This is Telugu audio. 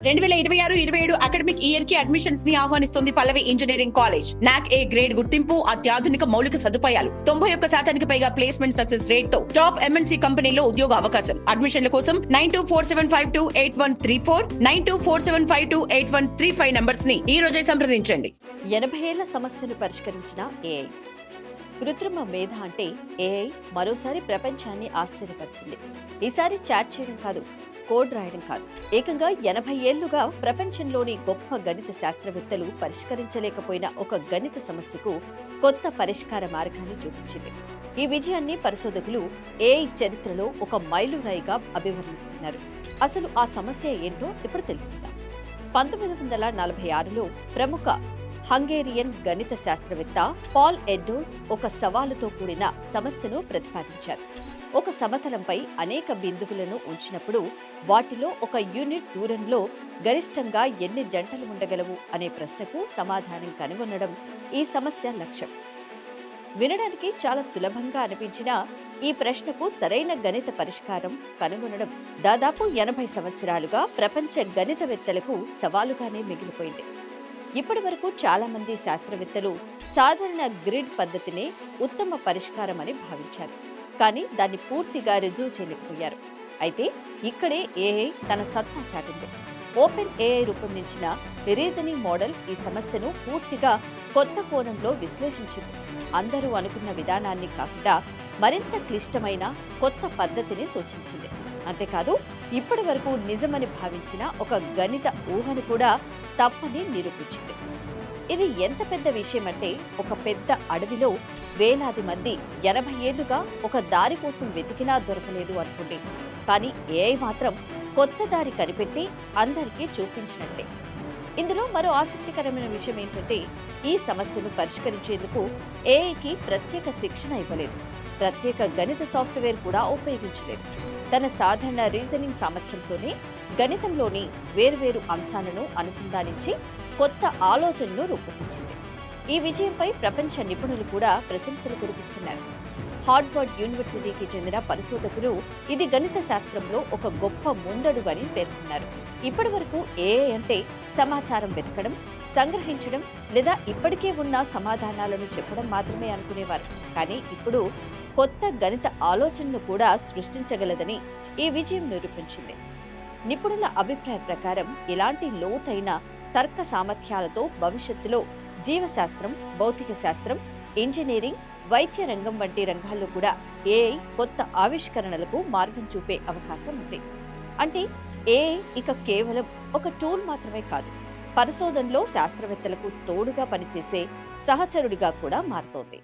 2026-27 అకాడమిక్ ఇయర్ కి అడ్మిషన్స్ ని ఆహ్వానిస్తుంది పల్లవి ఇంజనీరింగ్ కాలేజ్. నాక్ ఏ గ్రేడ్ గుర్తింపు, అత్యాధునిక మౌలిక సదుపాయాలు, 91% పైగా ప్లేస్మెంట్ సక్సెస్ రేట్ తో టాప్ ఎంఎన్సీ కంపెనీలో ఉద్యోగ అవకాశం. అడ్మిషన్ల కోసం 9247528134, 9247528135 నంబర్స్ ని ఈ రోజే సంప్రదించండి. 80 ఏళ్ల సమస్యను పరిష్కరించిన ఏఐ. కృత్రిమ మేధ అంటే ఏఐ మరోసారి ప్రపంచాన్ని ఆశ్చర్యపరిచింది. ఈసారి చాట్ చేయడం కాదు, కోడ్ రాయడం కాదు, ఏకంగా 80 ఏళ్లుగా ప్రపంచంలోని గొప్ప గణిత శాస్త్రవేత్తలు పరిష్కరించలేకపోయిన ఒక గణిత సమస్యకు కొత్త పరిష్కార మార్గాన్ని చూపించింది. ఈ విజయాన్ని పరిశోధకులు ఏఐ చరిత్రలో ఒక మైలురాయిగా అభివర్ణిస్తున్నారు. అసలు ఆ సమస్య ఏంటో ఇప్పుడు తెలుసుకుందాం. 1946లో ప్రముఖ హంగేరియన్ గణిత శాస్త్రవేత్త పాల్ ఎడ్డోస్ ఒక సవాలుతో కూడిన సమస్యను ప్రతిపాదించారు. ఒక సమతలంపై అనేక బిందువులను ఉంచినప్పుడు వాటిలో ఒక యూనిట్ దూరంలో గరిష్టంగా ఎన్ని జంటలు ఉండగలవు అనే ప్రశ్నకు సమాధానం కనుగొనడం ఈ సమస్య లక్ష్యం. వినడానికి చాలా సులభంగా అనిపించినా ఈ ప్రశ్నకు సరైన గణిత పరిష్కారం కనుగొనడం దాదాపు 80 సంవత్సరాలుగా ప్రపంచ గణితవేత్తలకు సవాలుగానే మిగిలిపోయింది. ఇప్పటి వరకు చాలా మంది శాస్త్రవేత్తలు సాధారణ గ్రిడ్ పద్ధతినే ఉత్తమ పరిష్కారమని భావించారు, కానీ దాన్ని పూర్తిగా రుజువు చేయలేకపోయారు. అయితే ఇక్కడే ఏఐ తన సత్తా చాటింది. ఓపెన్ ఏఐ రూపొందించిన రీజనింగ్ మోడల్ ఈ సమస్యను పూర్తిగా కొత్త కోణంలో విశ్లేషించింది. అందరూ అనుకున్న విధానాన్ని కాకుండా మరింత క్లిష్టమైన కొత్త పద్ధతిని సూచించింది. అంతేకాదు, ఇప్పటి వరకు నిజమని భావించిన ఒక గణిత ఊహను కూడా తప్పని నిరూపించింది. ఇది ఎంత పెద్ద విషయం అంటే, ఒక పెద్ద అడవిలో వేలాది మంది 80 ఏళ్లుగా ఒక దారి కోసం వెతికినా దొరకలేదు అనుకోండి. కానీ ఏఐ మాత్రం కొత్త దారి కనిపెట్టి అందరికీ చూపించినట్టే. ఇందులో మరో ఆసక్తికరమైన విషయం ఏంటంటే, ఈ సమస్యను పరిష్కరించేందుకు ఏఐకి ప్రత్యేక శిక్షణ ఇవ్వలేదు, ప్రత్యేక గణిత సాఫ్ట్వేర్ కూడా ఉపయోగించలేదు. తన సాధారణ రీజనింగ్ సామర్థ్యంతోనే గణితంలోని వేర్వేరు అంశాలను అనుసంధానించి కొత్త ఆలోచనను రూపొందించింది. ఈ విజయంపై ప్రపంచ నిపుణులు కూడా ప్రశంసలు కురిపిస్తున్నారు. హార్వర్డ్ యూనివర్సిటీకి చెందిన పరిశోధకులు ఇది గణిత శాస్త్రంలో ఒక గొప్ప ముందడుగు అని పేర్కొన్నారు. ఇప్పటి వరకు ఏఐ అంటే సమాచారం వెతకడం, సంగ్రహించడం లేదా ఇప్పటికే ఉన్న సమాధానాలను చెప్పడం మాత్రమే అనుకునేవారు. కానీ ఇప్పుడు కొత్త గణిత ఆలోచనను కూడా సృష్టించగలదని ఈ విజయం నిరూపించింది. నిపుణుల అభిప్రాయ ప్రకారం ఇలాంటి లోతైన తర్క సామర్థ్యాలతో భవిష్యత్తులో జీవశాస్త్రం, భౌతిక శాస్త్రం, ఇంజనీరింగ్, వైద్య రంగం వంటి రంగాల్లో కూడా ఏఐ కొత్త ఆవిష్కరణలకు మార్గం చూపే అవకాశం ఉంది. అంటే ఏఐ ఇక కేవలం ఒక టూల్ మాత్రమే కాదు, పరిశోధనలో శాస్త్రవేత్తలకు తోడుగా పనిచేసే సహచరుడిగా కూడా మారుతోంది.